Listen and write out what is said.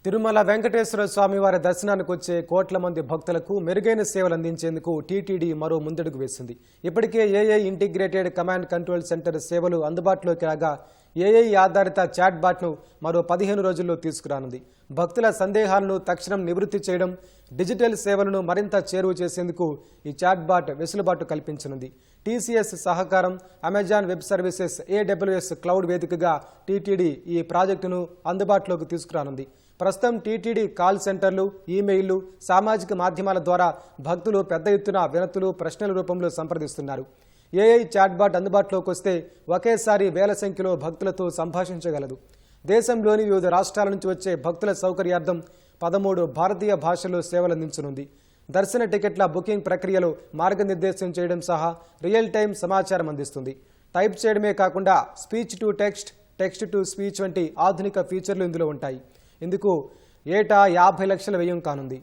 తిరుమల వెంకటేశ్వర స్వామి వారి దర్శనానికి వచ్చే కోట్ల మంది భక్తులకు మెరుగైన సేవలు అందించేందుకు టీటీడీ మరో ముందడుగు వేసింది. ఇప్పటికే AI integrated command control centre సేవలు అందుబాటులోకి రాగా ఏఐ ఆధారిత చాట్ బాట్ను మరో 15 రోజుల్లో తీసుకురానుంది. భక్తుల సందేహాలను తక్షణం నివృత్తి చేయడం, డిజిటల్ సేవలను మరింత చేరువ చేసేందుకు ఈ చాట్ బాట్ వెసులుబాటు కల్పించనుంది. టీసీఎస్ సహకారం, Amazon web services, AWS cloud వేదికగా టీటీడీ ఈ ప్రాజెక్టును అందుబాటులోకి తీసుకురానుంది. ప్రస్తుతం టీటీడీ కాల్ సెంటర్లు, ఈమెయిల్లు, సామాజిక మాధ్యమాల ద్వారా భక్తులు పెద్ద ఎత్తున వినతులు, ప్రశ్నల రూపంలో సంప్రదిస్తున్నారు. ఏఐ చాట్బాట్ అందుబాటులోకి వస్తే ఒకేసారి వేల సంఖ్యలో భక్తులతో సంభాషించగలదు. దేశంలోని వివిధ రాష్ట్రాల నుంచి వచ్చే భక్తుల సౌకర్యార్థం 13 భారతీయ భాషల్లో సేవలందించనుంది. దర్శన టికెట్ల బుకింగ్ ప్రక్రియలో మార్గనిర్దేశం చేయడం సహా రియల్ టైం సమాచారం అందిస్తుంది. టైప్ చేయడమే కాకుండా speech to text, text to speech వంటి ఆధునిక ఫీచర్లు ఇందులో ఉంటాయి. ఇందుకు ఏటా 50 లక్షల వ్యయం కానుంది.